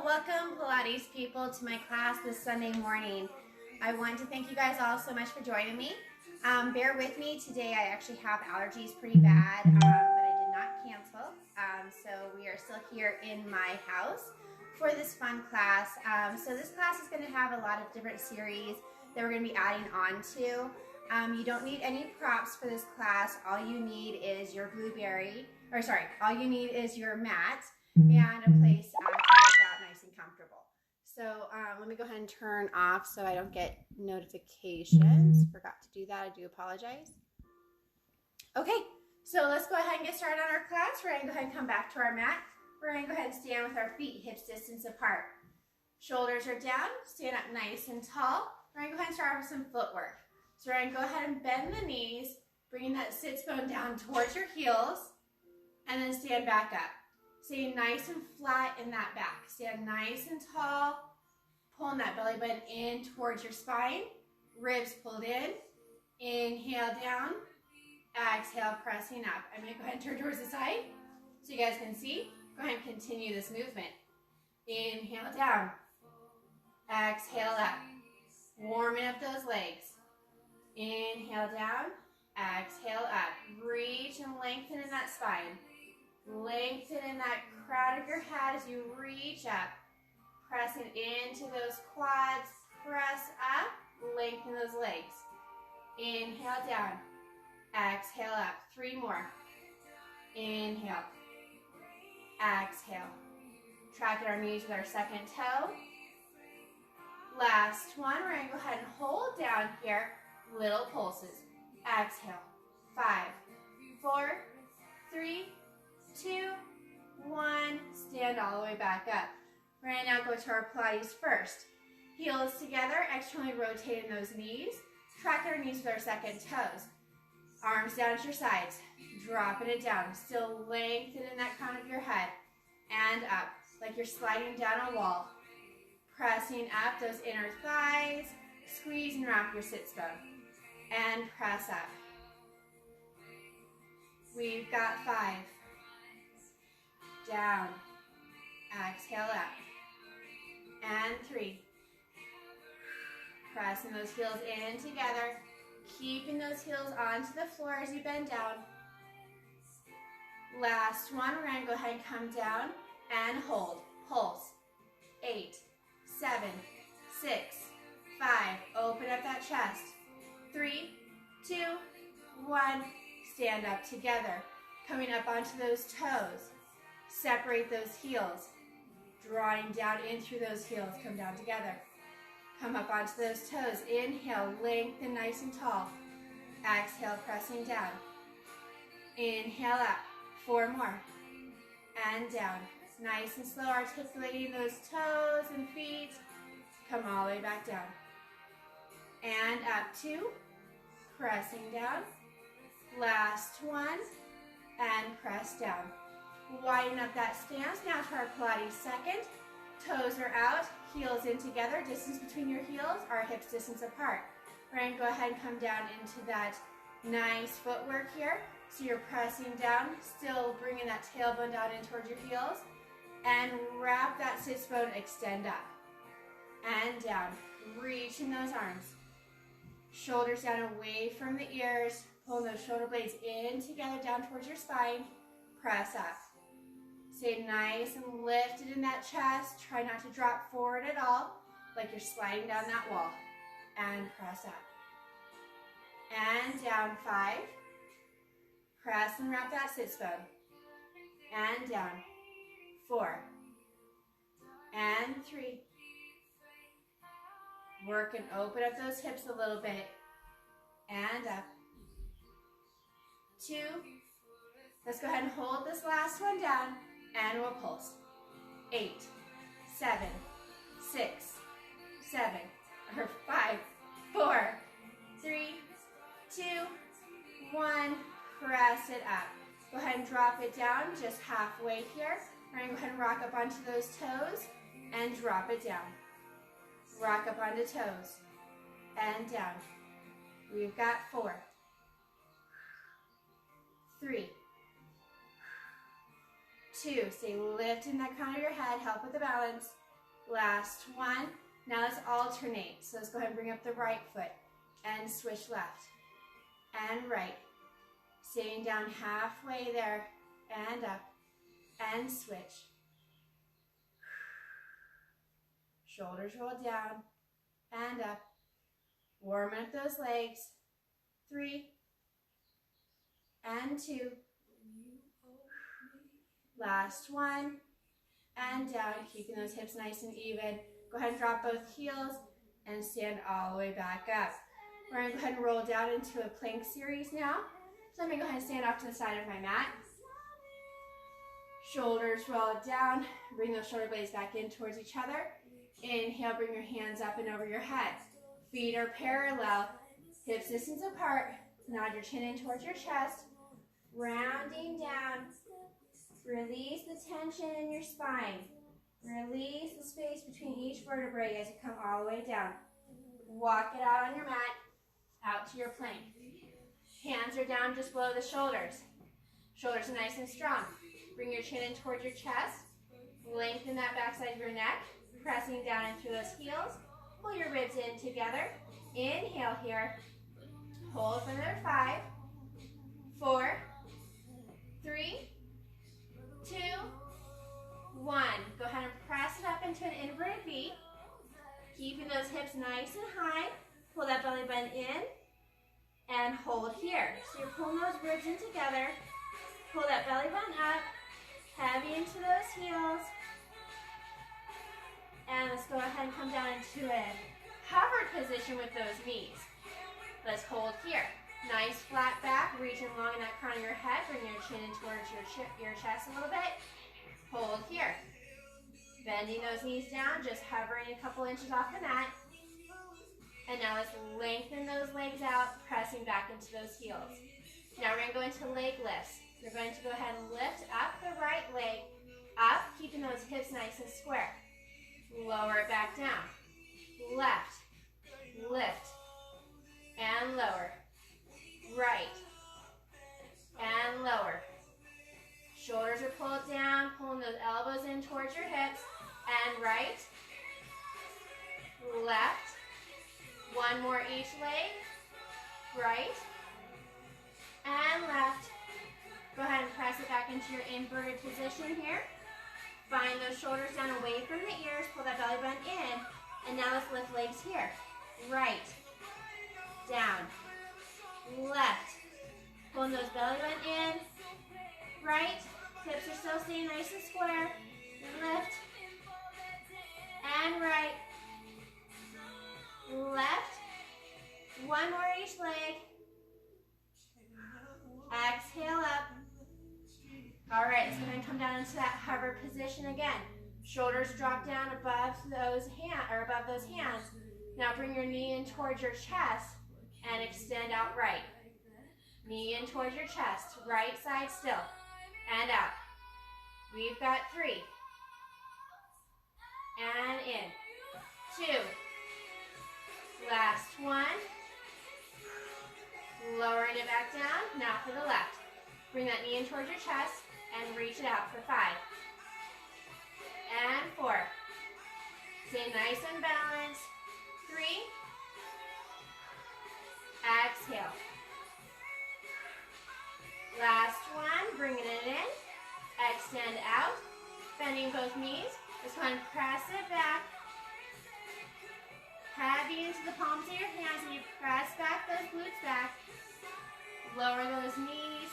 welcome Pilates people to my class this Sunday morning. I want to thank you guys all so much for joining me. Bear with me, today I actually have allergies pretty bad, but I did not cancel. So we are still here in my house for this fun class. So this class is going to have a lot of different series that we're going to be adding on to. You don't need any props for this class. All you need is your all you need is your mat and a place to work out nice and comfortable. So let me go ahead and turn off so I don't get notifications. Forgot to do that. I do apologize. Okay, so let's go ahead and get started on our class. We're going to go ahead and come back to our mat. We're going to go ahead and stand with our feet hips distance apart. Shoulders are down. Stand up nice and tall. We're going to go ahead and start off with some footwork. So we're going to go ahead and bend the knees, bringing that sits bone down towards your heels, and then stand back up. Stay nice and flat in that back. Stand nice and tall, pulling that belly button in towards your spine. Ribs pulled in. Inhale down. Exhale, pressing up. I'm going to go ahead and turn towards the side so you guys can see. Go ahead and continue this movement. Inhale down. Exhale up. Warming up those legs. Inhale down. Exhale up. Reach and lengthen in that spine. Lengthen in that crown of your head as you reach up. Pressing into those quads. Press up. Lengthen those legs. Inhale down. Exhale up. 3 more. Inhale. Exhale. Tracking our knees with our second toe. Last one. We're going to go ahead and hold down here. Little pulses. Exhale. 5, 4, 3, 2, 1. Stand all the way back up. We're going to now go to our Pilates first. Heels together, externally rotating those knees. Tracking our knees with our second toes. Arms down at your sides. Dropping it down. Still lengthening that crown of your head. And up, like you're sliding down a wall. Pressing up those inner thighs. Squeeze and wrap your sits bone. And press up. We've got 5. Down. Exhale up. And 3. Pressing those heels in together. Keeping those heels onto the floor as you bend down. Last one, we're going to go ahead and come down and hold. Pulse. 8, 7, 6, 5. Open up that chest. 3, 2, 1. Stand up together. Coming up onto those toes. Separate those heels. Drawing down in through those heels. Come down together. Come up onto those toes. Inhale, lengthen nice and tall. Exhale, pressing down. Inhale up. 4 more. And down. Nice and slow, articulating those toes and feet. Come all the way back down. And up 2. Pressing down. Last one. And press down. Widen up that stance. Now to our Pilates second. Toes are out, heels in together. Distance between your heels, our hips distance apart. We're going to go ahead and come down into that nice footwork here. So you're pressing down, still bringing that tailbone down in towards your heels. And wrap that sits bone, extend up. And down. Reaching those arms. Shoulders down away from the ears. Pull those shoulder blades in together down towards your spine. Press up. Stay nice and lifted in that chest. Try not to drop forward at all, like you're sliding down that wall. And press up. And down 5. Press and wrap that sits bone. And down. 4. And 3. Work and open up those hips a little bit. And up. 2. Let's go ahead and hold this last one down. And we'll pulse. 8, 7, 6, 7, or 5, 4, 3, 2, 1. Press it up. Go ahead and drop it down just halfway here. We're going to go ahead and rock up onto those toes and drop it down. Rock up onto toes and down. We've got 4, 3, 2. Stay lifting that crown of your head. Help with the balance. Last one. Now let's alternate. So let's go ahead and bring up the right foot and switch left and right. Staying down halfway there and up and switch. Shoulders roll down and up. Warming up those legs. 3 and 2. Last one. And down, keeping those hips nice and even. Go ahead and drop both heels and stand all the way back up. We're going to go ahead and roll down into a plank series now. So let me go ahead and stand off to the side of my mat. Shoulders roll down. Bring those shoulder blades back in towards each other. Inhale, bring your hands up and over your head. Feet are parallel. Hips distance apart. Nod your chin in towards your chest. Rounding down. Release the tension in your spine. Release the space between each vertebrae as you come all the way down. Walk it out on your mat, out to your plank. Hands are down just below the shoulders. Shoulders are nice and strong. Bring your chin in towards your chest. Lengthen that backside of your neck, pressing down in through those heels. Pull your ribs in together. Inhale here. Hold for another 5, 4, 3, 2, 1. Go ahead and press it up into an inverted V. Keeping those hips nice and high. Pull that belly button in and hold here. So you're pulling those ribs in together. Pull that belly button up, heavy into those heels. And let's go ahead and come down into a hovered position with those knees. Let's hold here. Nice flat back, reaching long in that crown of your head. Bring your chin in towards your chest a little bit. Hold here. Bending those knees down, just hovering a couple inches off the mat. And now let's lengthen those legs out, pressing back into those heels. Now we're going to go into leg lifts. You're going to go ahead and lift up the right leg, up, keeping those hips nice and square. Lower it back down. Left, lift, and lower. Right, and lower. Shoulders are pulled down, pulling those elbows in towards your hips. And right, left. One more each leg. Right, and left. Go ahead and press it back into your inverted position here. Find those shoulders down away from the ears. Pull that belly button in. And now let's lift legs here. Right, down, left. Pulling those belly button in. Right, hips are still staying nice and square. Lift, and right, left. One more each leg. Exhale up. All right, let's go ahead and come down into that hover position again. Shoulders drop down above those hands. Now bring your knee in towards your chest and extend out right. Knee in towards your chest. Right side still. And out. We've got 3. And in. 2. Last one. Lowering it back down. Now for the left. Bring that knee in towards your chest and reach it out for 5. And 4. Stay nice and balanced. 3. Exhale. Last one. Bringing it in. Extend out. Bending both knees. This one, press it back. Heavy into the palms of your hands and you press back those glutes back. Lower those knees.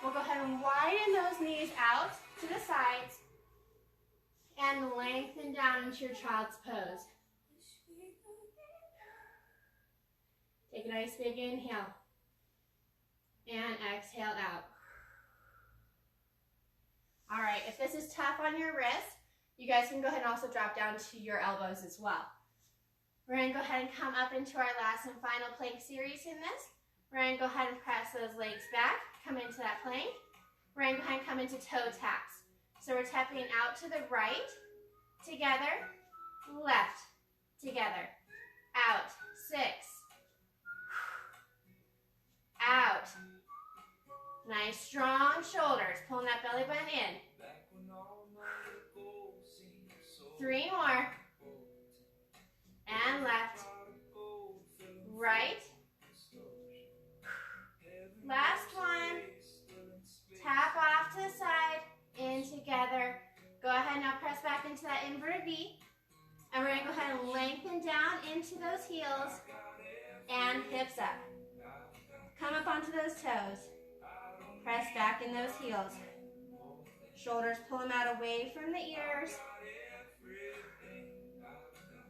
We'll go ahead and widen those knees out to the sides and lengthen down into your child's pose. Take a nice big inhale and exhale out. All right, if this is tough on your wrist, you guys can go ahead and also drop down to your elbows as well. We're going to go ahead and come up into our last and final plank series in this. We're going to go ahead and press those legs back, come into that plank. We're going to go ahead and come into toe taps. So we're tapping out to the right, together, left, together, out, 6, out. Nice strong shoulders, pulling that belly button in. 3 more. into that inverted V. And we're going to go ahead and lengthen down into those heels and hips up. Come up onto those toes. Press back in those heels. Shoulders, pull them out away from the ears.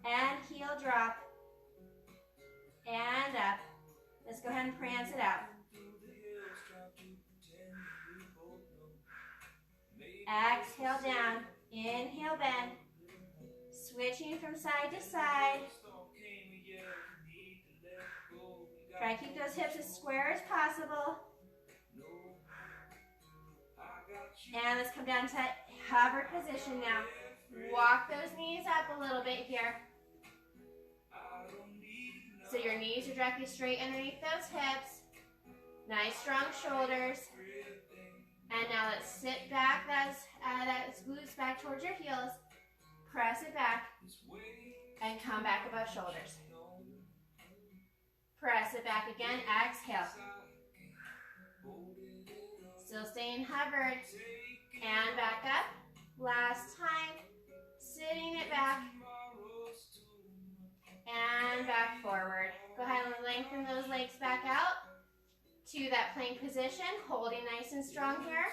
And heel drop. And up. Let's go ahead and prance it out. Exhale down. Inhale, bend. Switching from side to side. Try to keep those hips as square as possible. And let's come down to hover position now. Walk those knees up a little bit here. So your knees are directly straight underneath those hips. Nice strong shoulders. And now let's sit back, that's glutes back towards your heels. Press it back and come back above shoulders. Press it back again, exhale. Still staying hovered. And back up. Last time, sitting it back. And back forward. Go ahead and lengthen those legs back out to that plank position, holding nice and strong here.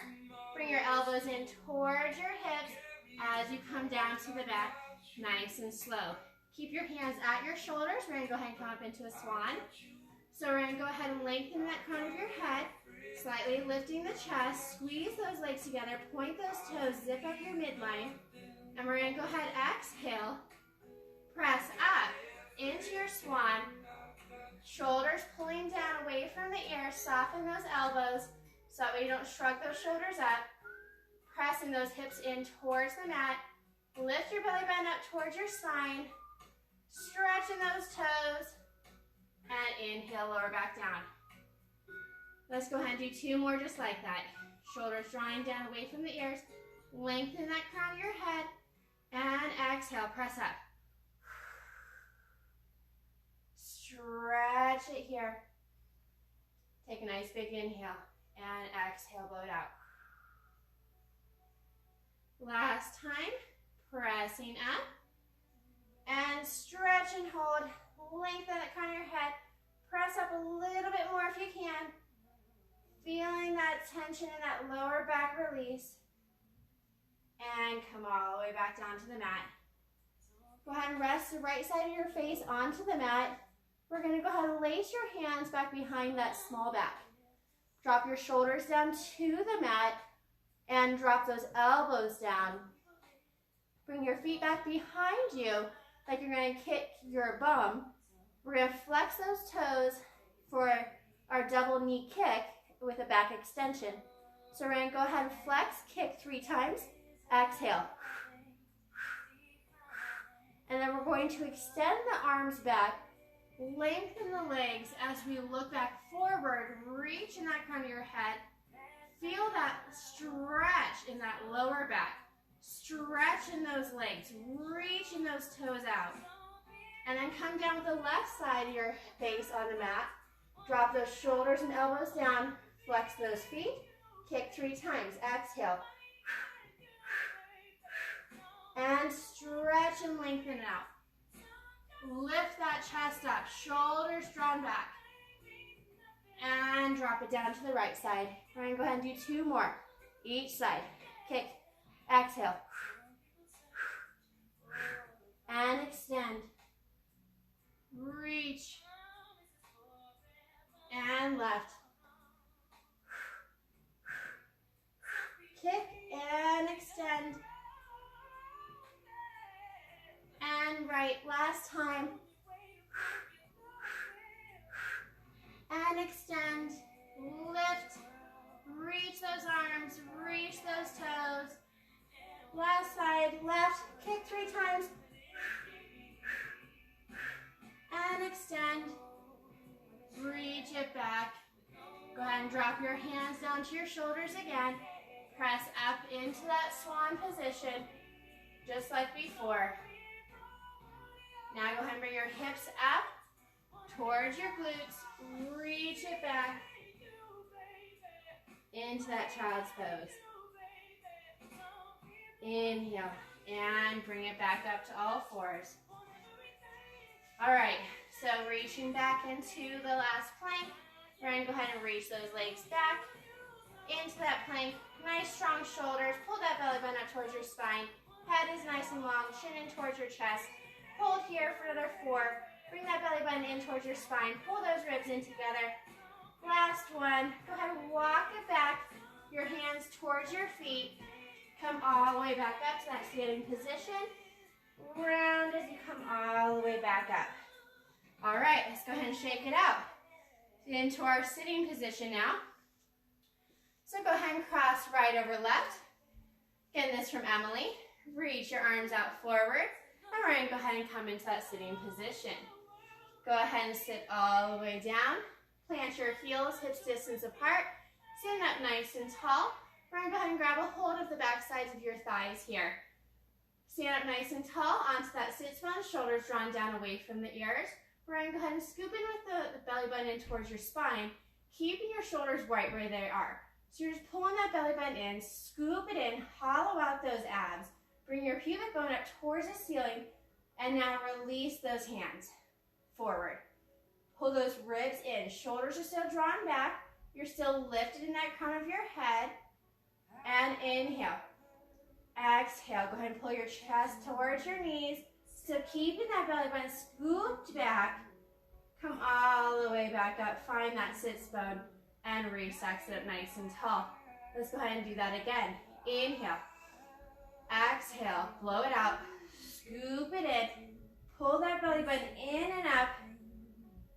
Bring your elbows in towards your hips as you come down to the back, nice and slow. Keep your hands at your shoulders. We're going to go ahead and come up into a swan. So we're going to go ahead and lengthen that crown of your head, slightly lifting the chest. Squeeze those legs together, point those toes, zip up your midline. And we're going to go ahead, exhale, press up into your swan. Shoulders pulling down away from the ears. Soften those elbows so that way you don't shrug those shoulders up. Pressing those hips in towards the mat. Lift your belly button up towards your spine. Stretching those toes. And inhale, lower back down. Let's go ahead and do two more just like that. Shoulders drawing down away from the ears. Lengthen that crown of your head. And exhale, press up. Stretch it here. Take a nice big inhale. And exhale, blow it out. Last time, pressing up. And stretch and hold. Lengthen that crown of your head. Press up a little bit more if you can. Feeling that tension in that lower back release. And come all the way back down to the mat. Go ahead and rest the right side of your face onto the mat. We're going to go ahead and lace your hands back behind that small back. Drop your shoulders down to the mat and drop those elbows down. Bring your feet back behind you like you're going to kick your bum. We're going to flex those toes for our double knee kick with a back extension. So we're going to go ahead and flex, kick 3 times, exhale. And then we're going to extend the arms back, lengthen the legs as we look back forward, reach in that crown of your head. Feel that stretch in that lower back. Stretch in those legs, reach in those toes out. And then come down with the left side of your face on the mat. Drop those shoulders and elbows down. Flex those feet. Kick 3 times. Exhale. And stretch and lengthen it out. Lift that chest up. Shoulders drawn back. And drop it down to the right side. We're going to go ahead and do 2 more. Each side. Kick. Exhale. And extend. Reach. And left. Kick and extend. And right. Last time. And extend. Lift. Reach those arms. Reach those toes. Last side. Left. Kick 3 times. And extend. Reach it back. Go ahead and drop your hands down to your shoulders again. Press up into that swan position, just like before. Now go ahead and bring your hips up towards your glutes. Reach it back into that child's pose. Inhale. And bring it back up to all fours. All right, so reaching back into the last plank. We're gonna go ahead and reach those legs back into that plank. Nice strong shoulders. Pull that belly button up towards your spine. Head is nice and long, chin in towards your chest. Hold here for another 4. Bring that belly button in towards your spine. Pull those ribs in together. Last one. Go ahead and walk it back. Your hands towards your feet. Come all the way back up to that standing position. Round as you come all the way back up. All right, let's go ahead and shake it out. Into our sitting position now. So go ahead and cross right over left. Again, this from Emily. Reach your arms out forward. And we're going to go ahead and come into that sitting position. Go ahead and sit all the way down. Plant your heels, hips distance apart. Stand up nice and tall. We're going to go ahead and grab a hold of the back sides of your thighs here. Stand up nice and tall onto that sit bones, shoulders drawn down away from the ears. We're going to go ahead and scoop in with the belly button in towards your spine, keeping your shoulders right where they are. So you're just pulling that belly button in, scoop it in, hollow out those abs. Bring your pubic bone up towards the ceiling, and now release those hands forward. Pull those ribs in. Shoulders are still drawn back. You're still lifted in that crown of your head. And inhale. Exhale. Go ahead and pull your chest towards your knees. Still keeping that belly button scooped back. Come all the way back up. Find that sits bone and reset. Sit up nice and tall. Let's go ahead and do that again. Inhale. Exhale. Blow it out. Scoop it in. Pull that belly button in and up.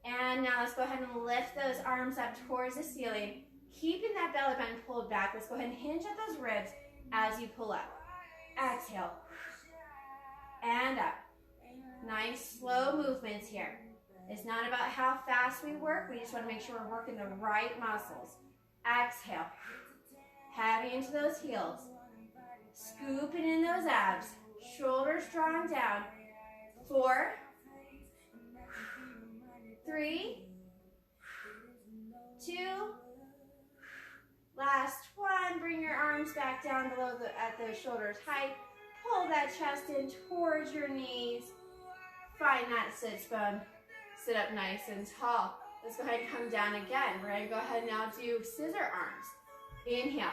And now let's go ahead and lift those arms up towards the ceiling. Keeping that belly button pulled back. Let's go ahead and hinge at those ribs as you pull up. Exhale. And up. Nice slow movements here. It's not about how fast we work. We just want to make sure we're working the right muscles. Exhale. Heavy into those heels. Scooping in those abs. Shoulders drawn down. 4, 3, 2, last one. Bring your arms back down below at the shoulders height. Pull that chest in towards your knees. Find that sits bone. Sit up nice and tall. Let's go ahead and come down again. We're going to go ahead and now do scissor arms. Inhale.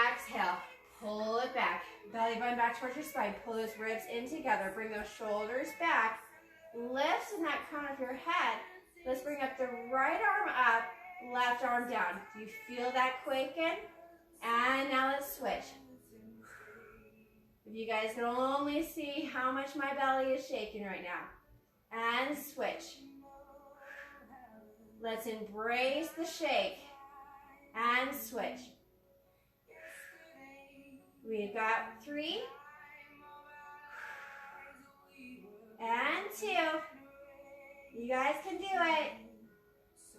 Exhale. Pull it back. Belly button back towards your spine. Pull those ribs in together. Bring those shoulders back. Lift in that crown of your head. Let's bring up the right arm up, left arm down. Do you feel that quicken? And now let's switch. If you guys can only see how much my belly is shaking right now. And switch. Let's embrace the shake. And switch. We've got 3. And 2. You guys can do it.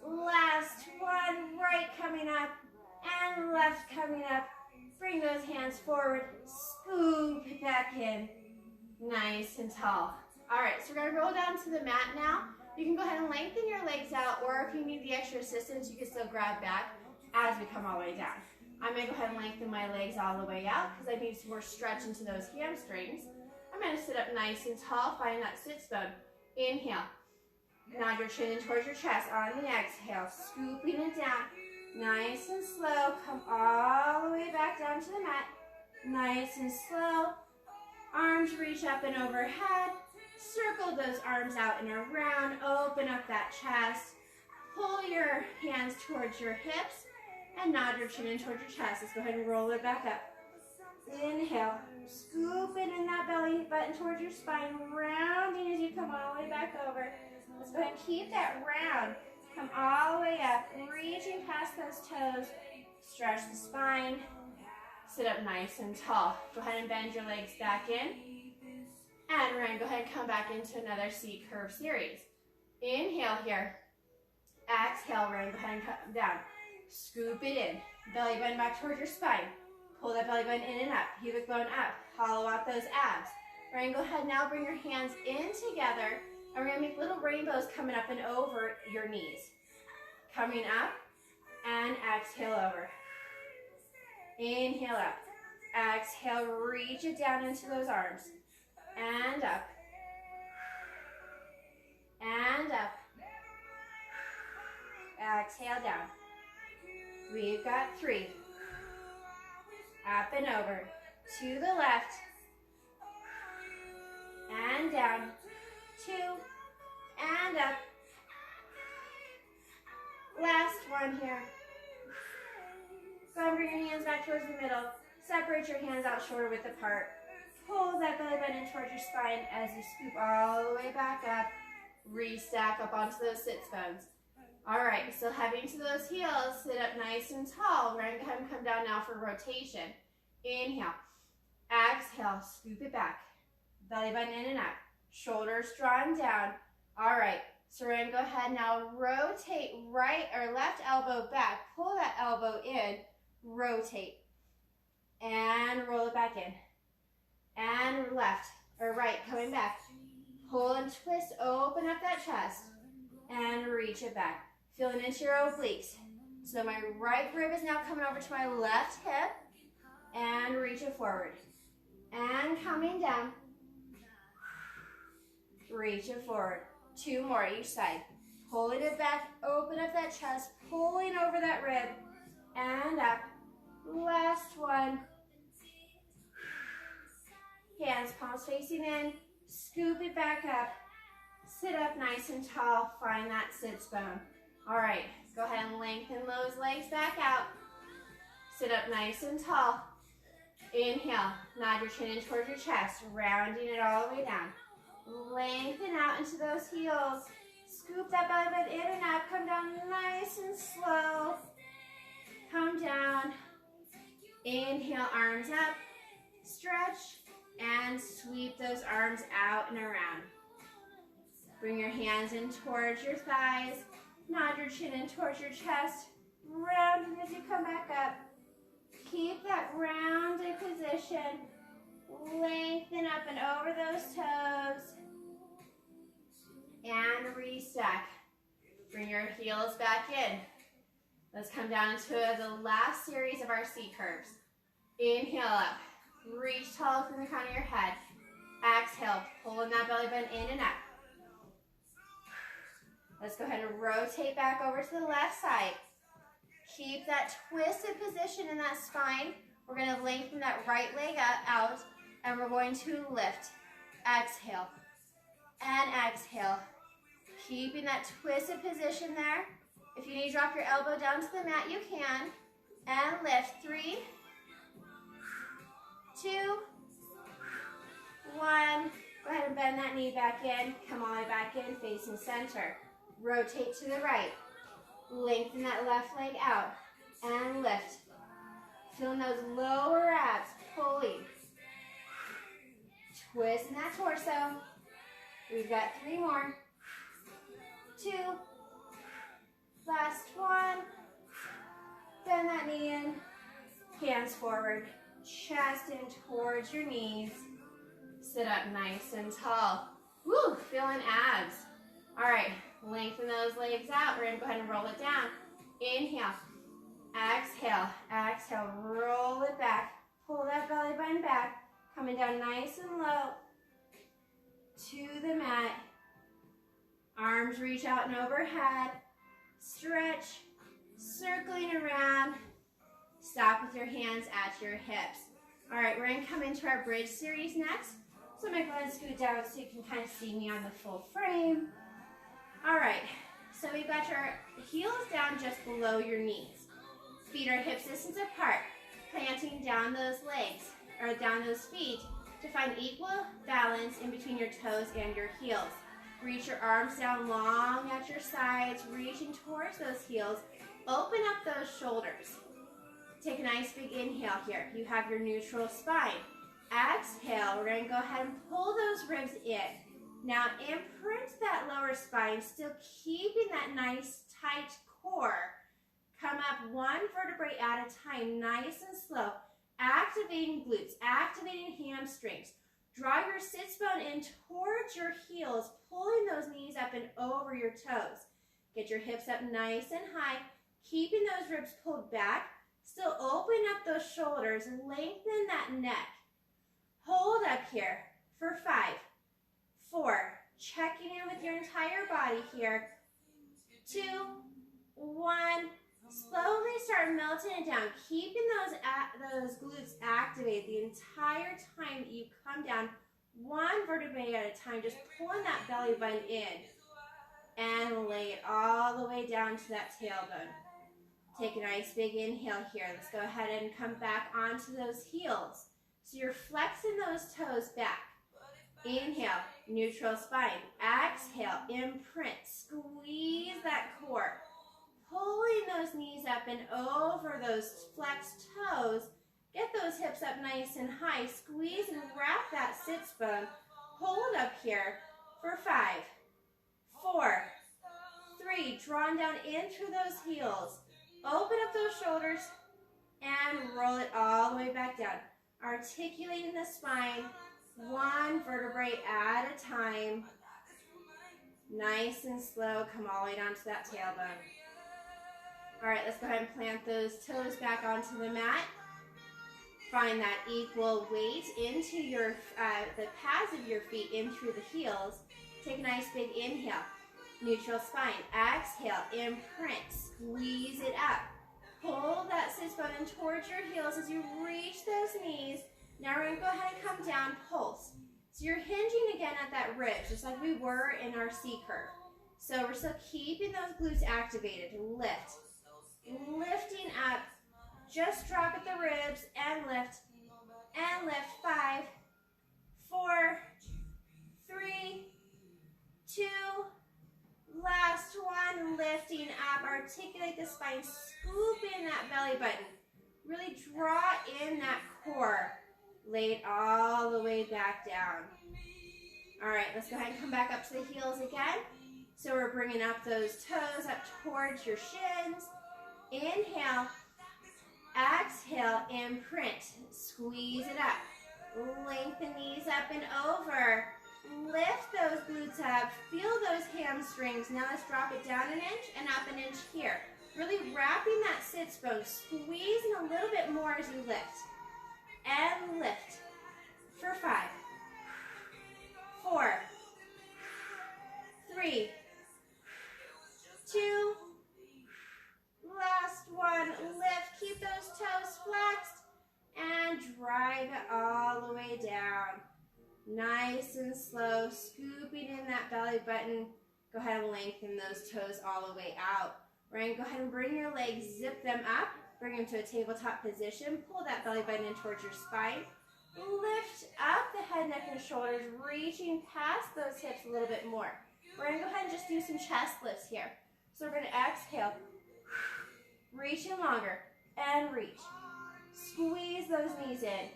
Last one, right coming up and left coming up. Bring those hands forward, scoop it back in. Nice and tall. All right, so we're gonna roll down to the mat now. You can go ahead and lengthen your legs out, or if you need the extra assistance, you can still grab back as we come all the way down. I'm gonna go ahead and lengthen my legs all the way out because I need some more stretch into those hamstrings. I'm going to sit up nice and tall. Find that sits bone. Inhale. Nod your chin in towards your chest. On the exhale, scooping it down. Nice and slow. Come all the way back down to the mat. Nice and slow. Arms reach up and overhead. Circle those arms out and around. Open up that chest. Pull your hands towards your hips. And nod your chin in towards your chest. Let's go ahead and roll it back up. Inhale. Scoop it in that belly button towards your spine, rounding as you come all the way back over. Let's go ahead and keep that round. Come all the way up, reaching past those toes. Stretch the spine. Sit up nice and tall. Go ahead and bend your legs back in. And we're going to go ahead and come back into another seat curve series. Inhale here. Exhale, we're going to go ahead and come down. Scoop it in. Belly button back towards your spine. Pull that belly button in and up, pubic bone up, hollow out those abs. We're going to go ahead now, bring your hands in together, and we're going to make little rainbows coming up and over your knees. Coming up, and exhale over. Inhale up. Exhale, reach it down into those arms. And up. And up. Exhale down. We've got 3. Up and over. To the left. And down. 2. And up. Last one here. Go and bring your hands back towards the middle. Separate your hands out shoulder width apart. Pull that belly button in towards your spine as you scoop all the way back up. Restack up onto those sits bones. All right, so heading to those heels, sit up nice and tall. We're going to go ahead and come down now for rotation. Inhale. Exhale, scoop it back. Belly button in and up. Shoulders drawn down. All right, so we're going to go ahead now, rotate right or left elbow back. Pull that elbow in, rotate. And roll it back in. And left or right, coming back. Pull and twist, open up that chest. And reach it back. Feeling into your obliques. So my right rib is now coming over to my left hip. And reach it forward. And coming down. Reach it forward. 2 more each side. Pulling it back, open up that chest, pulling over that rib. And up. Last one. Hands, palms facing in. Scoop it back up. Sit up nice and tall. Find that sits bone. All right, go ahead and lengthen those legs back out. Sit up nice and tall. Inhale, nod your chin in towards your chest, rounding it all the way down. Lengthen out into those heels. Scoop that belly button in and up. Come down nice and slow. Come down. Inhale, arms up. Stretch and sweep those arms out and around. Bring your hands in towards your thighs. Nod your chin in towards your chest. Rounding as you come back up. Keep that rounded position. Lengthen up and over those toes. And restack. Bring your heels back in. Let's come down to the last series of our C curves. Inhale up. Reach tall from the crown of your head. Exhale, pulling that belly button in and up. Let's go ahead and rotate back over to the left side. Keep that twisted position in that spine. We're going to lengthen that right leg out, and we're going to lift. Exhale, and exhale. Keeping that twisted position there. If you need to drop your elbow down to the mat, you can. And lift. 3, 2, 1. Go ahead and bend that knee back in. Come all the way back in, facing center. Rotate to the right. Lengthen that left leg out. And lift. Feeling those lower abs pulling. Twisting that torso. We've got 3 more. 2. Last one. Bend that knee in. Hands forward. Chest in towards your knees. Sit up nice and tall. Woo, feeling abs. All right, lengthen those legs out. We're gonna go ahead and roll it down. Inhale, exhale, exhale, roll it back. Pull that belly button back. Coming down nice and low to the mat. Arms reach out and overhead. Stretch, circling around. Stop with your hands at your hips. All right, we're gonna come into our bridge series next. So I'm gonna go ahead and scoot down so you can kind of see me on the full frame. All right, so we've got your heels down just below your knees. Feet are hip distance apart, planting down those legs, or down those feet to find equal balance in between your toes and your heels. Reach your arms down long at your sides, reaching towards those heels. Open up those shoulders. Take a nice big inhale here. You have your neutral spine. Exhale, we're going to go ahead and pull those ribs in. Now imprint that lower spine, still keeping that nice tight core. Come up 1 vertebrae at a time, nice and slow. Activating glutes, activating hamstrings. Draw your sits bone in towards your heels, pulling those knees up and over your toes. Get your hips up nice and high, keeping those ribs pulled back. Still open up those shoulders, lengthen that neck. Hold up here for 5, 4, checking in with your entire body here. 2, 1, slowly start melting it down, keeping those glutes activated the entire time that you come down, one vertebrae at a time, just pulling that belly button in and lay it all the way down to that tailbone. Take a nice big inhale here. Let's go ahead and come back onto those heels. So you're flexing those toes back. Inhale, neutral spine. Exhale, imprint. Squeeze that core. Pulling those knees up and over those flexed toes. Get those hips up nice and high. Squeeze and wrap that sits bone. Hold up here for 5, 4, 3. Drawn down in through those heels. Open up those shoulders and roll it all the way back down. Articulating the spine, one vertebrae at a time. Nice and slow, come all the way down to that tailbone. All right, let's go ahead and plant those toes back onto the mat. Find that equal weight into your the pads of your feet in through the heels. Take a nice big inhale. Neutral spine. Exhale, imprint. Squeeze it up. Pull that sits bone in towards your heels as you reach those knees. Now we're going to go ahead and come down, pulse. So you're hinging again at that rib, just like we were in our C curve. So we're still keeping those glutes activated. Lift. Lifting up. Just drop at the ribs and lift. And lift. 5, 4, 3, 2, last one. Lifting up. Articulate the spine. Scoop in that belly button. Really draw in that core. Lay it all the way back down. All right, let's go ahead and come back up to the heels again. So we're bringing up those toes up towards your shins. Inhale. Exhale, imprint. Squeeze it up. Lengthen knees up and over. Lift those glutes up. Feel those hamstrings. Now let's drop it down an inch and up an inch here. Really wrapping that sits bone. Squeezing a little bit more as you lift. And lift. For 5, 4, 3, 2, last one. Lift. Keep those toes flexed. And drive it all the way down. Nice and slow. Scooping in that belly button. Go ahead and lengthen those toes all the way out. We're going to go ahead and bring your legs, zip them up. Bring them to a tabletop position. Pull that belly button in towards your spine. Lift up the head, neck, and shoulders, reaching past those hips a little bit more. We're going to go ahead and just do some chest lifts here. So we're going to exhale. Reaching longer. And reach. Squeeze those knees in.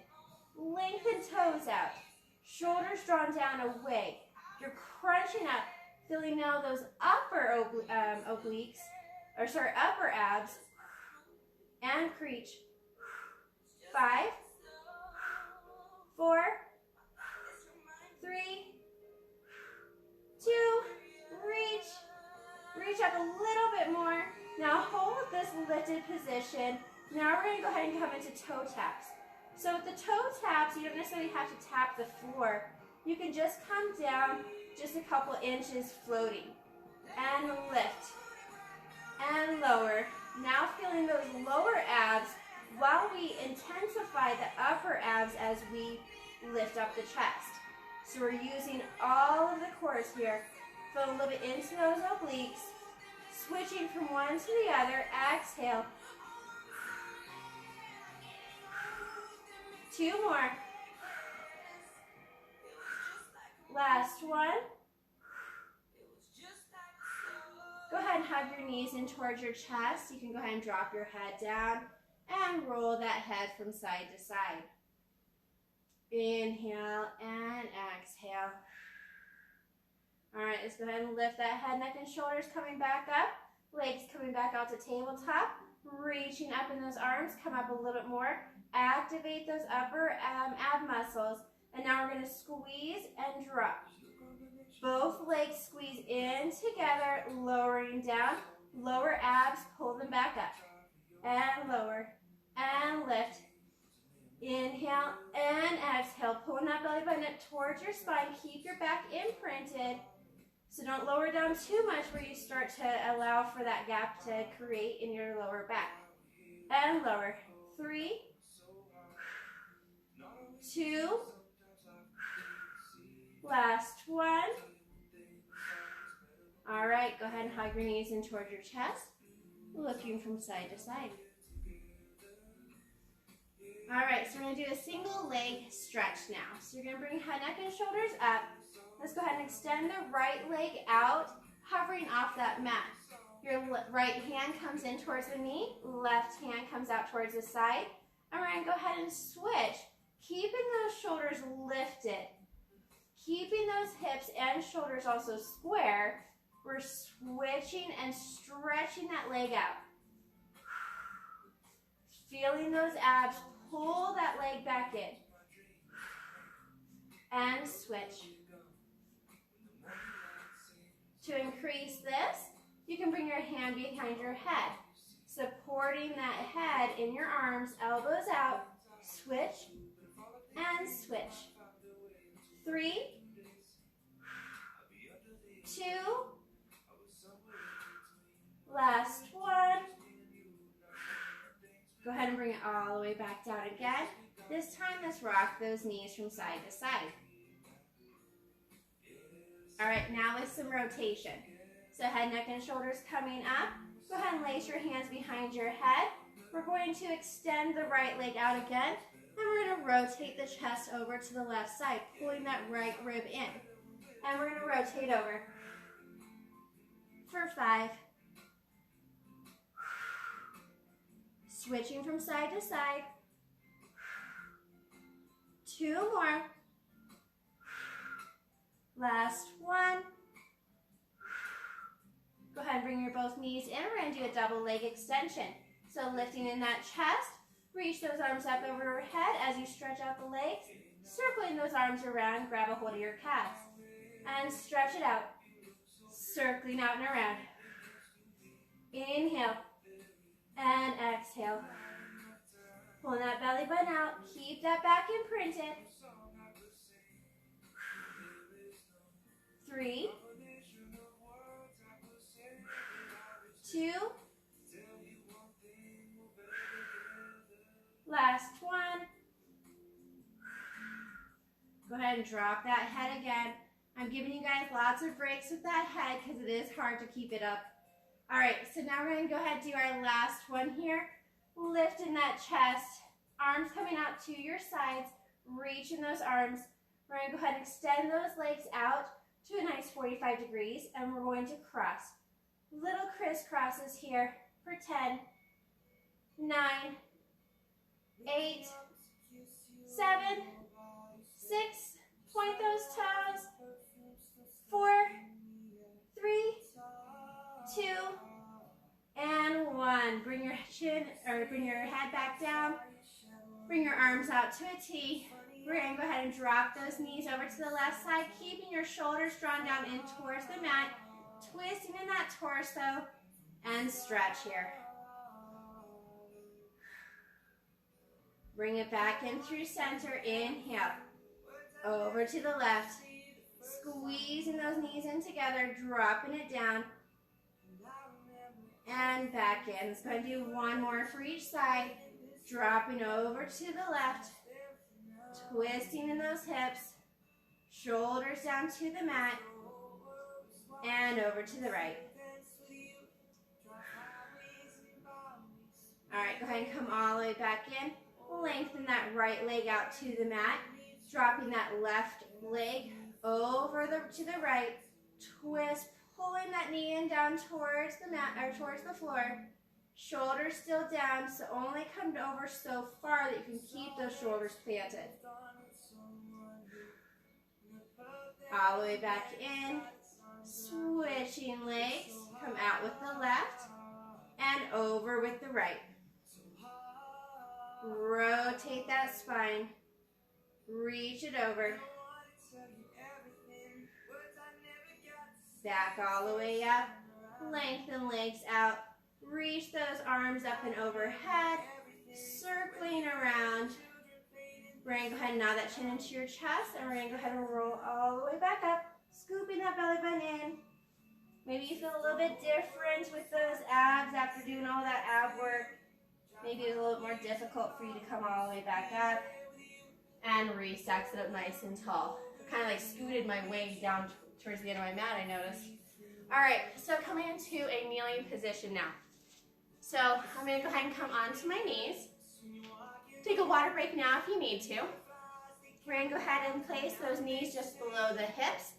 Lengthen toes out. Shoulders drawn down away. You're crunching up. Feeling now those upper obliques, upper abs. And creech. 5, 4, 3, 2, reach. Reach up a little bit more. Now hold this lifted position. Now we're going to go ahead and come into toe taps. So with the toe taps, you don't necessarily have to tap the floor. You can just come down just a couple inches floating. And lift. And lower. Now feeling those lower abs while we intensify the upper abs as we lift up the chest. So we're using all of the cores here. Feel a little bit into those obliques. Switching from one to the other. Exhale. 2 more. Last one. Go ahead and hug your knees in towards your chest. You can go ahead and drop your head down and roll that head from side to side. Inhale and exhale. All right, let's go ahead and lift that head, neck, and shoulders coming back up. Legs coming back out to tabletop. Reaching up in those arms. Come up a little bit more. Activate those upper ab muscles. And now we're going to squeeze and drop. Both legs squeeze in together, lowering down. Lower abs, pull them back up. And lower. and lift. Inhale and exhale. Pulling that belly button up towards your spine. Keep your back imprinted. So don't lower down too much where you start to allow for that gap to create in your lower back. And lower. 3, 2, last one. All right, go ahead and hug your knees in towards your chest, looking from side to side. All right, so we're gonna do a single leg stretch now. So you're gonna bring head, neck, and shoulders up. Let's go ahead and extend the right leg out, hovering off that mat. Your right hand comes in towards the knee, left hand comes out towards the side. And we're gonna go ahead and switch, keeping those shoulders lifted, keeping those hips and shoulders also square. We're switching and stretching that leg out. Feeling those abs, pull that leg back in. And switch. To increase this, you can bring your hand behind your head, supporting that head in your arms, elbows out, switch and switch. 3, 2, last one. Go ahead and bring it all the way back down again. This time, let's rock those knees from side to side. All right, now with some rotation. So head, neck, and shoulders coming up. Go ahead and lace your hands behind your head. We're going to extend the right leg out again. And we're going to rotate the chest over to the left side, pulling that right rib in. And we're going to rotate over for 5. Switching from side to side. 2 more. Last one. Go ahead and bring your both knees in. We're going to do a double leg extension. So lifting in that chest, reach those arms up over your head as you stretch out the legs. Circling those arms around, grab a hold of your calves. And stretch it out. Circling out and around. Inhale. And exhale. Pulling that belly button out. Keep that back imprinted. 3, 2, last one. Go ahead and drop that head again. I'm giving you guys lots of breaks with that head because it is hard to keep it up. All right, so now we're going to go ahead and do our last one here. Lifting that chest, arms coming out to your sides, reaching those arms. We're going to go ahead and extend those legs out to a nice 45 degrees, and we're going to cross. Little crisscrosses here for 10, 9, 8, 7, 6, point those toes, 4, 3, 2, and 1. Bring your head back down. Bring your arms out to a T. We're going to go ahead and drop those knees over to the left side, keeping your shoulders drawn down in towards the mat, twisting in that torso, and stretch here. Bring it back in through center. Inhale. Over to the left. Squeezing those knees in together, dropping it down. And back in. Let's go ahead and do one more for each side. Dropping over to the left. Twisting in those hips. Shoulders down to the mat. And over to the right. All right, go ahead and come all the way back in. Lengthen that right leg out to the mat. Dropping that left leg over to the right. Twist, pulling that knee in down towards the mat or towards the floor. Shoulders still down, so only come over so far that you can keep those shoulders planted. All the way back in. Switching legs. Come out with the left and over with the right. Rotate that spine. Reach it over. Back all the way up. Lengthen legs out. Reach those arms up and overhead. circling around. We're going to go ahead and nod that chin into your chest, and we're going to go ahead and roll all the way back up, scooping that belly button in. Maybe you feel a little bit different with those abs after doing all that ab work. Maybe it's a little bit more difficult for you to come all the way back up. And reset, sit up nice and tall. I kind of like scooted my way down towards the end of my mat, I noticed. All right, so coming into a kneeling position now. So I'm going to go ahead and come onto my knees. Take a water break now if you need to. We're going to go ahead and place those knees just below the hips.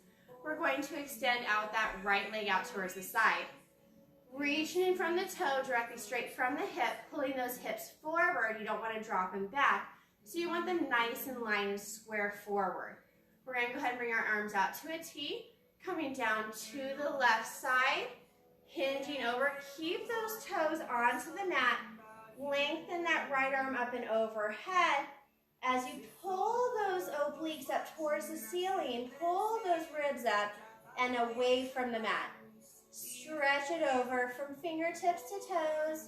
We're going to extend out that right leg out towards the side. Reaching in from the toe directly straight from the hip, pulling those hips forward. You don't want to drop them back. So you want them nice and lined and square forward. We're going to go ahead and bring our arms out to a T, coming down to the left side, hinging over. Keep those toes onto the mat. Lengthen that right arm up and overhead. As you pull those obliques up towards the ceiling, pull those ribs up and away from the mat. Stretch it over from fingertips to toes.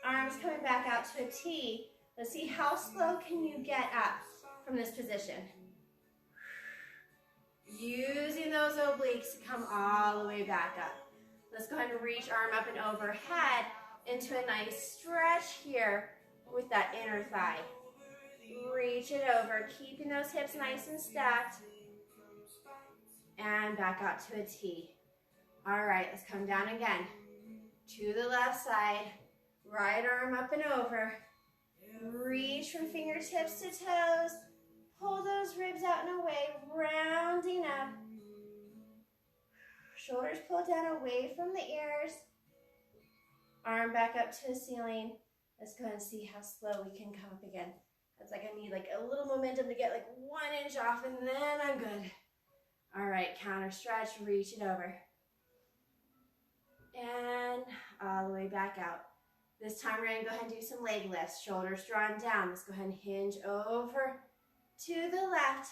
Arms coming back out to a T. Let's see how slow can you get up from this position. Using those obliques to come all the way back up. Let's go ahead and reach arm up and overhead into a nice stretch here with that inner thigh. Reach it over, keeping those hips nice and stacked. And back out to a T. All right, let's come down again. To the left side, right arm up and over. Reach from fingertips to toes. Pull those ribs out and away, rounding up. Shoulders pull down away from the ears. Arm back up to the ceiling. Let's go ahead and see how slow we can come up again. That's like I need like a little momentum to get like 1 inch off and then I'm good. All right, counter stretch, reach it over. And all the way back out. This time we're going to go ahead and do some leg lifts. Shoulders drawn down. Let's go ahead and hinge over to the left.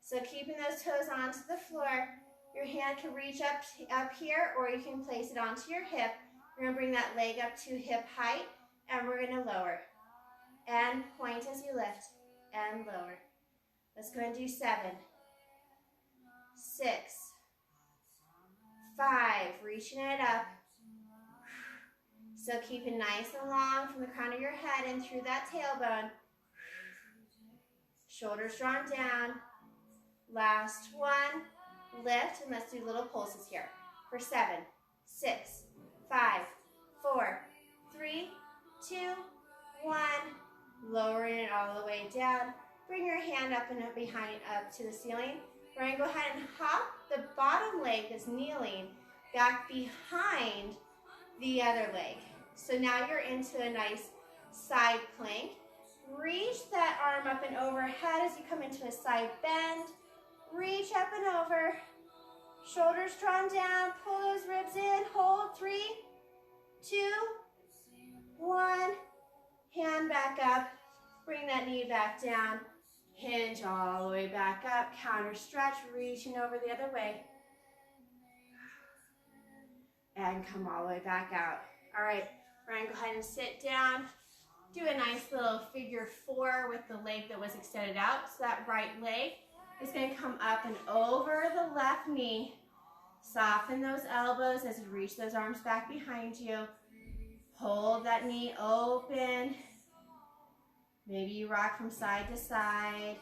So keeping those toes onto the floor. Your hand can reach up here or you can place it onto your hip. We're going to bring that leg up to hip height and we're going to lower. And point as you lift and lower. Let's go ahead and do 7, 6, 5, reaching it up. So keep it nice and long from the crown of your head and through that tailbone. Shoulders drawn down. Last one. Lift and let's do little pulses here. For 7, 6, 5, 4, 3, 2, 1. Lowering it all the way down. Bring your hand up and up behind, up to the ceiling. We're going to go ahead and hop the bottom leg that's kneeling back behind the other leg. So now you're into a nice side plank. Reach that arm up and overhead as you come into a side bend. Reach up and over. Shoulders drawn down. Pull those ribs in. Hold. 3, 2, 1. Hand back up. Bring that knee back down. Hinge all the way back up. Counter stretch. Reaching over the other way. And come all the way back out. All right. We're going to go ahead and sit down. Do a nice little figure 4 with the leg that was extended out. So that right leg is going to come up and over the left knee. Soften those elbows as you reach those arms back behind you. Hold that knee open. Maybe you rock from side to side.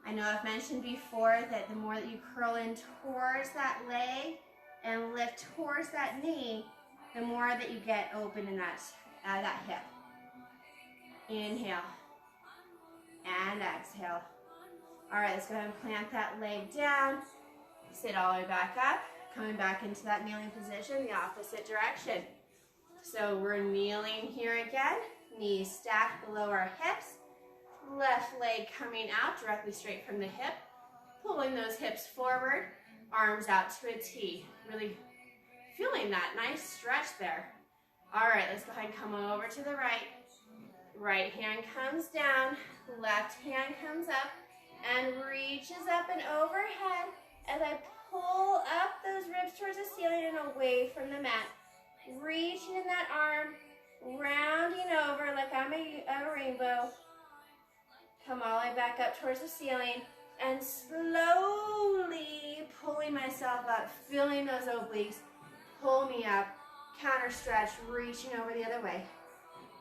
I know I've mentioned before that the more that you curl in towards that leg and lift towards that knee, the more that you get open in that hip. Inhale and exhale. All right, let's go ahead and plant that leg down. Sit all the way back up, coming back into that kneeling position, the opposite direction. So we're kneeling here again, knees stacked below our hips, left leg coming out directly straight from the hip, pulling those hips forward, arms out to a T. Really feeling that nice stretch there. All right, let's go ahead and come over to the right. Right hand comes down, left hand comes up and reaches up and overhead as I pull up those ribs towards the ceiling and away from the mat. Reaching in that arm, rounding over like I'm a rainbow. Come all the way back up towards the ceiling and slowly pulling myself up, feeling those obliques. Pull me up, counter stretch, reaching over the other way.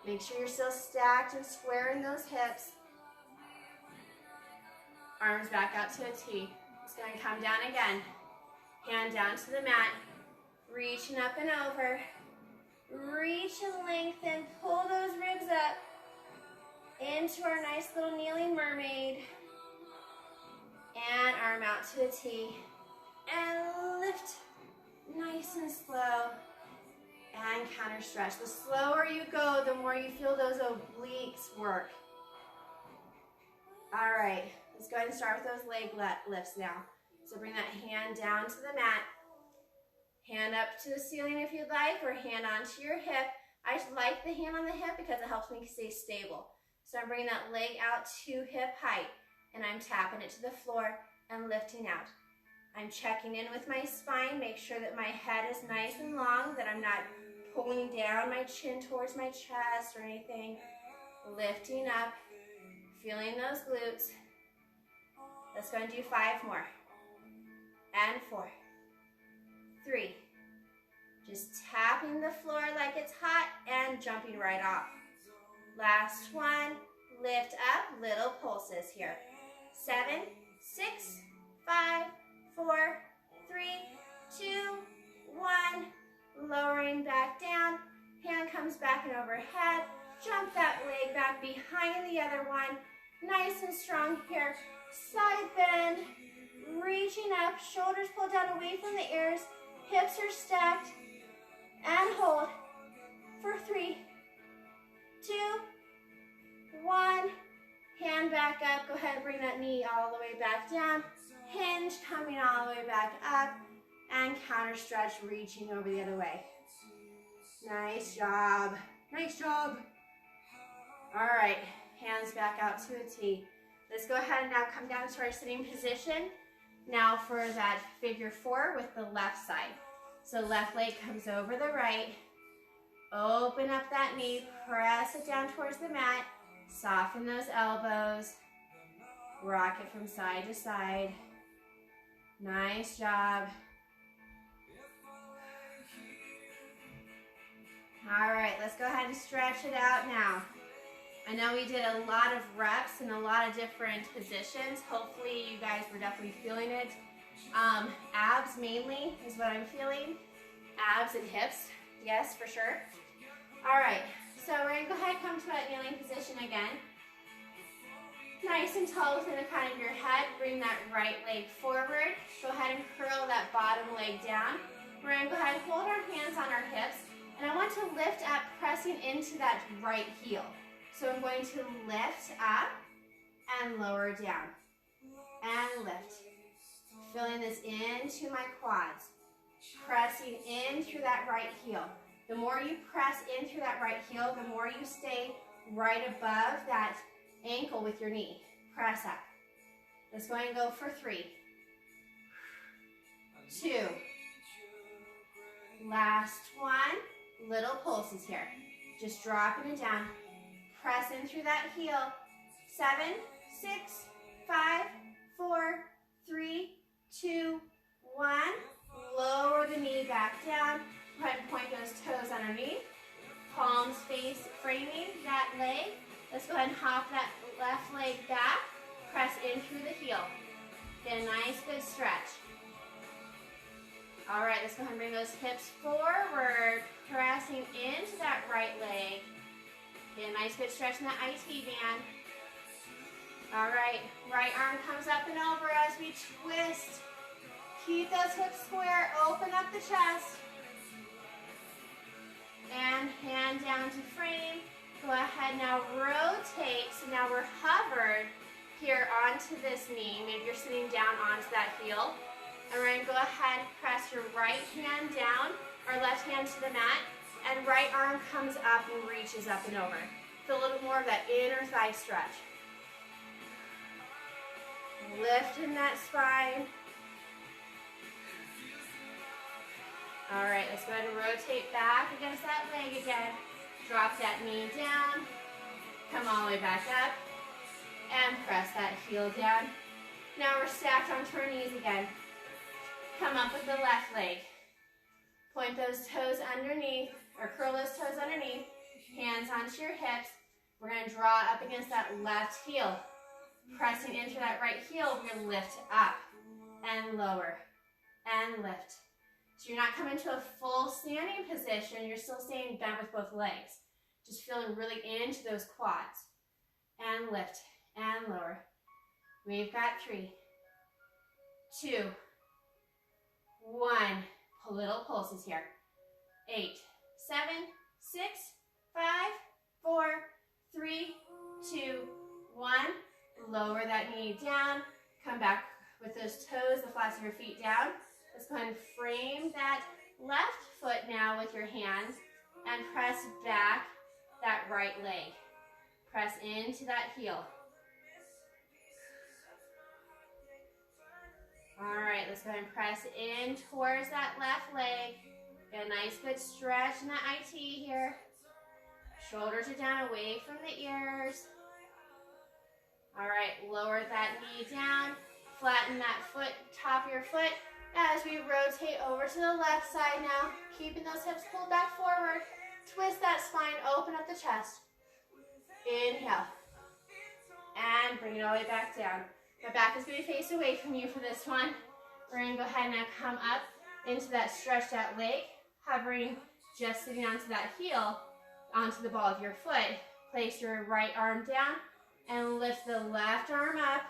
Make sure you're still stacked and square in those hips. Arms back out to a T. It's going to come down again. Hand down to the mat. Reaching up and over. Reach and lengthen. Pull those ribs up into our nice little kneeling mermaid. And arm out to a T. And lift nice and slow. And counter stretch. The slower you go, the more you feel those obliques work. All right, let's go ahead and start with those leg lifts now. So bring that hand down to the mat. Hand up to the ceiling if you'd like, or hand onto your hip. I like the hand on the hip because it helps me stay stable. So I'm bringing that leg out to hip height, and I'm tapping it to the floor and lifting out. I'm checking in with my spine, make sure that my head is nice and long, that I'm not pulling down my chin towards my chest or anything. Lifting up, feeling those glutes. Let's go and do 5 more. And 4, 3. Just tapping the floor like it's hot and jumping right off. Last one. Lift up, little pulses here. 7, 6, 5, 4, 3, 2, 1. Lowering back down. Hand comes back and overhead. Jump that leg back behind the other one. Nice and strong here. Side bend. Reaching up. Shoulders pulled down away from the ears. Hips are stacked. And hold. For 3, 2, 1. Hand back up. Go ahead and bring that knee all the way back down. Hinge coming all the way back up. And counter stretch, reaching over the other way. Nice job. Nice job. All right, hands back out to a T. Let's go ahead and now come down to our sitting position. Now for that figure 4 with the left side. So left leg comes over the right. Open up that knee, press it down towards the mat. Soften those elbows. Rock it from side to side. Nice job. All right, let's go ahead and stretch it out now. I know we did a lot of reps in a lot of different positions. Hopefully you guys were definitely feeling it. Abs mainly is what I'm feeling. Abs and hips, yes, for sure. All right, so we're gonna go ahead and come to that kneeling position again. Nice and tall within the crown of your head. Bring that right leg forward. Go ahead and curl that bottom leg down. We're gonna go ahead and hold our hands on our hips. And I want to lift up, pressing into that right heel. So I'm going to lift up and lower down. And lift. Filling this into my quads. Pressing in through that right heel. The more you press in through that right heel, the more you stay right above that ankle with your knee. Press up. Let's go and go for 3, 2. Last one. Little pulses here. Just dropping it down. Press in through that heel. 7, 6, 5, 4, 3, 2, 1. Lower the knee back down. Go ahead and point those toes underneath. Palms face framing that leg. Let's go ahead and hop that left leg back. Press in through the heel. Get a nice good stretch. All right, let's go ahead and bring those hips forward. Pressing into that right leg. Get a nice good stretch in that IT band. All right, right arm comes up and over as we twist. Keep those hips square, open up the chest. And hand down to frame. Go ahead now, rotate. So now we're hovered here onto this knee. Maybe you're sitting down onto that heel. And we're gonna go ahead and press your right hand down, or left hand to the mat, and right arm comes up and reaches up and over. Feel a little bit more of that inner thigh stretch. Lifting that spine. All right, let's go ahead and rotate back against that leg again. Drop that knee down. Come all the way back up. And press that heel down. Now we're stacked onto our knees again. Come up with the left leg. Point those toes underneath, or curl those toes underneath. Hands onto your hips. We're going to draw up against that left heel. Pressing into that right heel, we're going to lift up and lower and lift. So you're not coming to a full standing position. You're still staying bent with both legs. Just feeling really into those quads. And lift and lower. We've got 3, 2, 1. Little pulses here. 8, 7, 6, 5, 4, 3, 2, 1. Lower that knee down. Come back with those toes, the flats of your feet down. Let's go ahead and frame that left foot now with your hands and press back that right leg. Press into that heel. All right, let's go ahead and press in towards that left leg. Get a nice good stretch in the IT here. Shoulders are down away from the ears. All right, lower that knee down. Flatten that foot, top of your foot, as we rotate over to the left side now. Keeping those hips pulled back forward. Twist that spine, open up the chest. Inhale. And bring it all the way back down. My back is going to face away from you for this one. We're going to go ahead and now come up into that stretched out leg, hovering, just sitting onto that heel, onto the ball of your foot. Place your right arm down and lift the left arm up,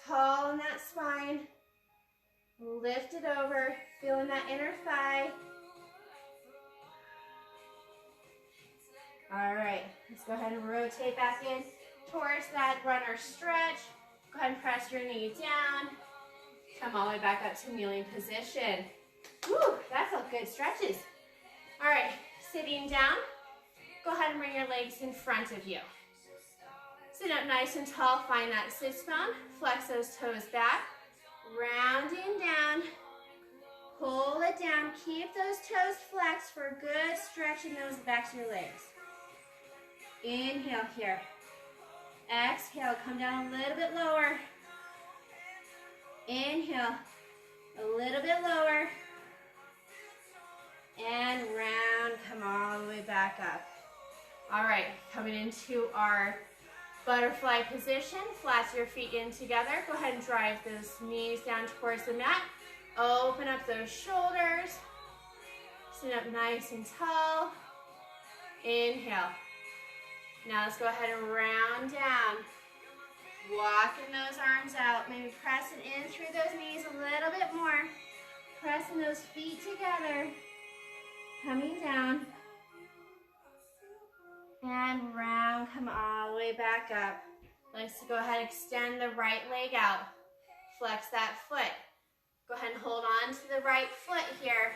tall in that spine. Lift it over, feeling that inner thigh. All right, let's go ahead and rotate back in towards that runner stretch. Go ahead and press your knee down. Come all the way back up to kneeling position. Whew, that felt good stretches. All right, sitting down. Go ahead and bring your legs in front of you. Sit up nice and tall. Find that sits bone. Flex those toes back. Rounding down. Pull it down. Keep those toes flexed for good stretching those backs of your legs. Inhale here. Exhale, come down a little bit lower. Inhale, a little bit lower. And round, come all the way back up. All right, coming into our butterfly position. Flatten your feet in together. Go ahead and drive those knees down towards the mat. Open up those shoulders. Sit up nice and tall. Inhale. Now let's go ahead and round down. Walking those arms out. Maybe pressing in through those knees a little bit more. Pressing those feet together. Coming down. And round. Come all the way back up. Let's go ahead and extend the right leg out. Flex that foot. Go ahead and hold on to the right foot here.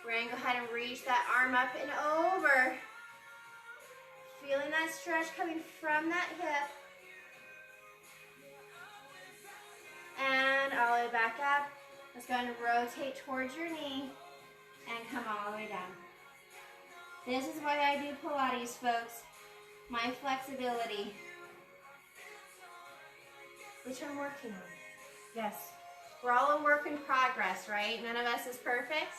We're going to go ahead and reach that arm up and over. Feeling that stretch coming from that hip. And all the way back up. Let's go ahead and rotate towards your knee and come all the way down. This is why I do Pilates, folks. My flexibility, which I'm working on. Yes, we're all a work in progress, right? None of us is perfect.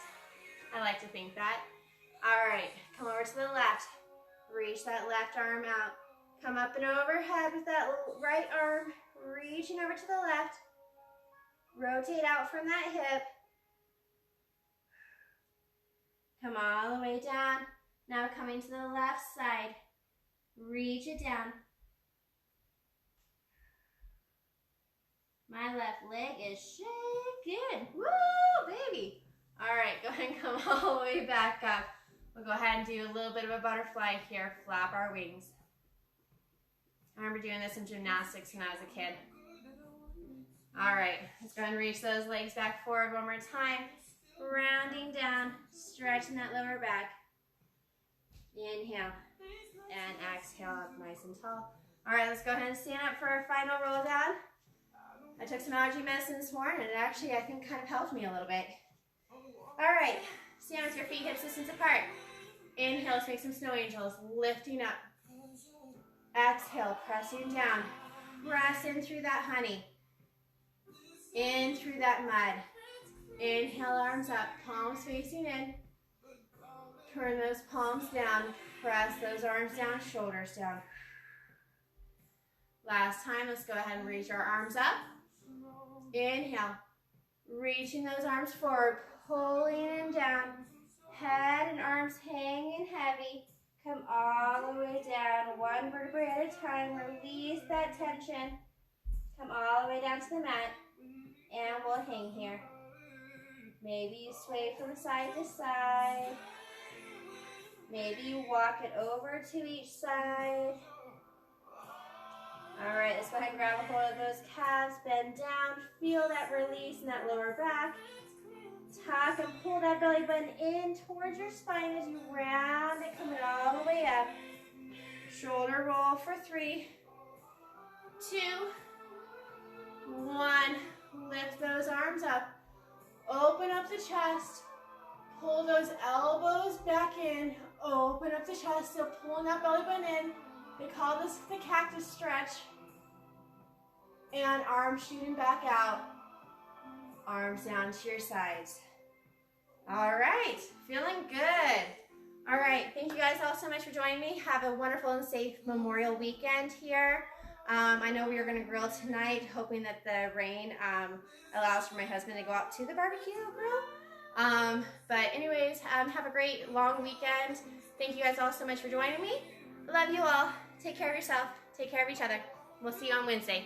I like to think that. All right, come over to the left. Reach that left arm out. Come up and overhead with that right arm, reaching over to the left. Rotate out from that hip. Come all the way down. Now coming to the left side. Reach it down. My left leg is shaking. Woo, baby. All right, go ahead and come all the way back up. We'll go ahead and do a little bit of a butterfly here. Flap our wings. I remember doing this in gymnastics when I was a kid. All right, let's go ahead and reach those legs back forward one more time. Rounding down, stretching that lower back. Inhale and exhale up nice and tall. All right, let's go ahead and stand up for our final roll down. I took some allergy medicine this morning and it actually, I think, kind of helped me a little bit. All right, stand with your feet hip distance apart. Inhale, let's make some snow angels. Lifting up. Exhale, pressing down. Press in through that honey. In through that mud. Inhale, arms up, palms facing in. Turn those palms down. Press those arms down, shoulders down. Last time, let's go ahead and reach our arms up. Inhale. Reaching those arms forward, pulling them down. Head and arms hanging heavy. Come all the way down, one vertebrae at a time. Release that tension. Come all the way down to the mat. And we'll hang here. Maybe you sway from side to side. Maybe you walk it over to each side. All right, let's go ahead and grab a hold of those calves. Bend down. Feel that release in that lower back. Tuck and pull that belly button in towards your spine as you round it, coming all the way up. Shoulder roll for 3, 2, 1. Lift those arms up. Open up the chest. Pull those elbows back in. Open up the chest, still pulling that belly button in. They call this the cactus stretch. And arms shooting back out. Arms down to your sides. All right, feeling good. All right, thank you guys all so much for joining me. Have a wonderful and safe Memorial weekend here. I know we are going to grill tonight, hoping that the rain allows for my husband to go out to the barbecue grill. But anyways, have a great long weekend. Thank you guys all so much for joining me. Love you all. Take care of yourself. Take care of each other. We'll see you on Wednesday.